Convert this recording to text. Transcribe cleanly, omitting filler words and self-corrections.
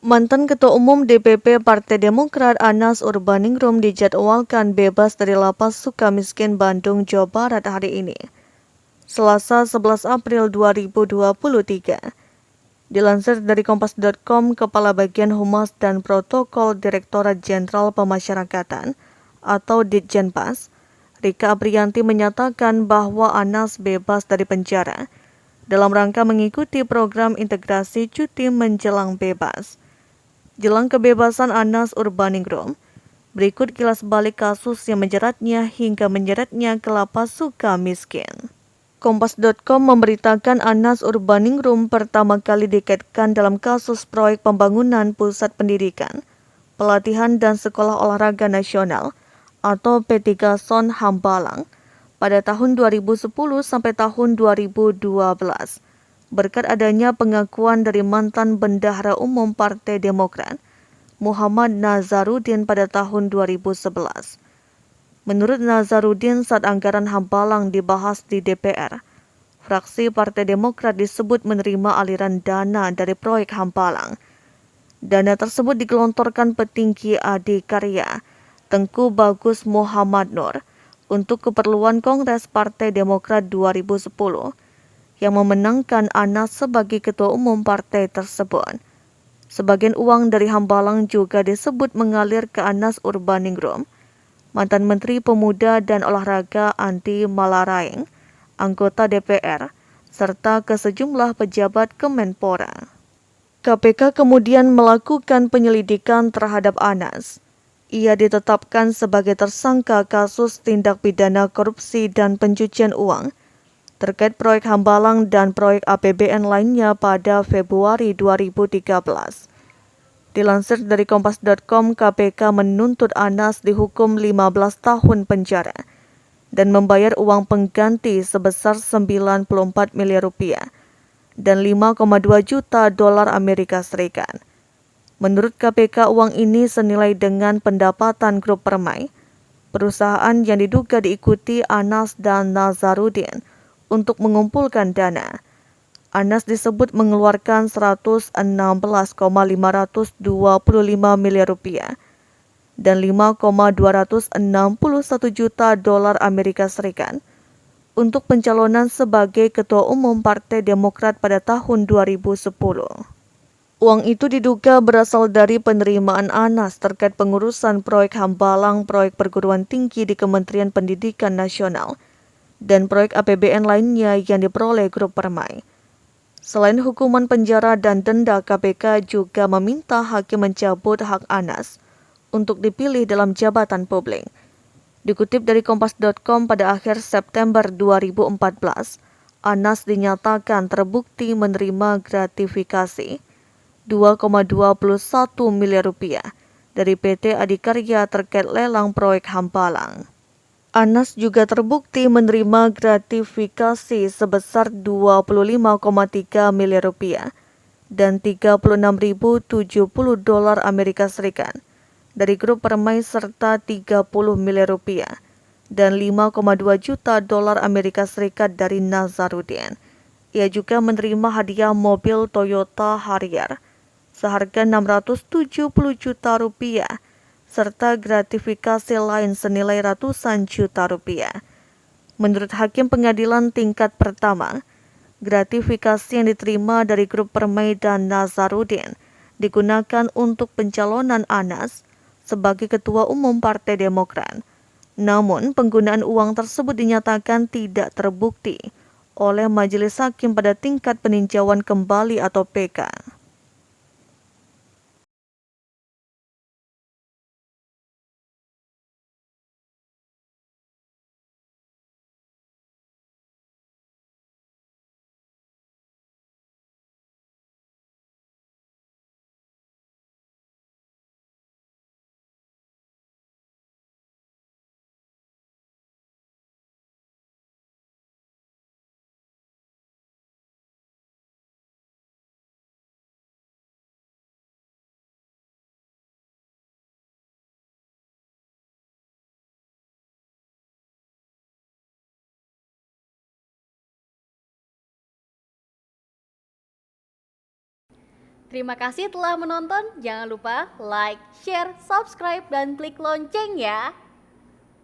Mantan Ketua Umum DPP Partai Demokrat Anas Urbaningrum dijadwalkan bebas dari Lapas Sukamiskin Bandung, Jawa Barat hari ini, Selasa 11 April 2023. Dilansir dari Kompas.com, Kepala Bagian Humas dan Protokol Direktorat Jenderal Pemasyarakatan atau Ditjenpas, Rika Apriyanti menyatakan bahwa Anas bebas dari penjara dalam rangka mengikuti program integrasi cuti menjelang bebas. Jelang kebebasan Anas Urbaningrum, berikut kilas balik kasus yang menjeratnya hingga menyeretnya ke Lapas Sukamiskin. Kompas.com memberitakan Anas Urbaningrum pertama kali dikaitkan dalam kasus proyek pembangunan Pusat Pendidikan, Pelatihan dan Sekolah Olahraga Nasional atau P3SON Hambalang pada tahun 2010 sampai tahun 2012. Berkat adanya pengakuan dari mantan Bendahara Umum Partai Demokrat, Muhammad Nazarudin pada tahun 2011. Menurut Nazarudin, saat anggaran Hambalang dibahas di DPR, fraksi Partai Demokrat disebut menerima aliran dana dari proyek Hambalang. Dana tersebut digelontorkan petinggi Adikarya, Tengku Bagus Muhammad Nur, untuk keperluan Kongres Partai Demokrat 2010, yang memenangkan Anas sebagai ketua umum partai tersebut. Sebagian uang dari Hambalang juga disebut mengalir ke Anas Urbaningrum, mantan Menteri Pemuda dan Olahraga Andi Malaraeng, anggota DPR, serta ke sejumlah pejabat Kemenpora. KPK kemudian melakukan penyelidikan terhadap Anas. Ia ditetapkan sebagai tersangka kasus tindak pidana korupsi dan pencucian uang terkait proyek Hambalang dan proyek APBN lainnya pada Februari 2013. Dilansir dari Kompas.com, KPK menuntut Anas dihukum 15 tahun penjara dan membayar uang pengganti sebesar 94 miliar rupiah dan 5,2 juta dolar Amerika Serikat. Menurut KPK, uang ini senilai dengan pendapatan grup Permai, perusahaan yang diduga diikuti Anas dan Nazarudin untuk mengumpulkan dana. Anas disebut mengeluarkan 116,525 miliar rupiah dan 5,261 juta dolar Amerika Serikat untuk pencalonan sebagai Ketua Umum Partai Demokrat pada tahun 2010. Uang itu diduga berasal dari penerimaan Anas terkait pengurusan proyek Hambalang, proyek perguruan tinggi di Kementerian Pendidikan Nasional, dan proyek APBN lainnya yang diperoleh grup Permai. Selain hukuman penjara dan denda, KPK juga meminta hakim mencabut hak Anas untuk dipilih dalam jabatan publik. Dikutip dari Kompas.com, pada akhir September 2014, Anas dinyatakan terbukti menerima gratifikasi 2,21 miliar rupiah dari PT Adikarya terkait lelang proyek Hambalang. Anas juga terbukti menerima gratifikasi sebesar 25,3 miliar rupiah dan 36.070 dolar Amerika Serikat dari grup Permai serta 30 miliar rupiah dan 5,2 juta dolar Amerika Serikat dari Nazarudin. Ia juga menerima hadiah mobil Toyota Harrier seharga 670 juta rupiah serta gratifikasi lain senilai ratusan juta rupiah. Menurut Hakim Pengadilan Tingkat Pertama, gratifikasi yang diterima dari grup Permai dan Nazarudin digunakan untuk pencalonan Anas sebagai Ketua Umum Partai Demokrat. Namun, penggunaan uang tersebut dinyatakan tidak terbukti oleh Majelis Hakim pada tingkat peninjauan kembali atau PK. Terima kasih telah menonton. Jangan lupa like, share, subscribe, dan klik lonceng ya.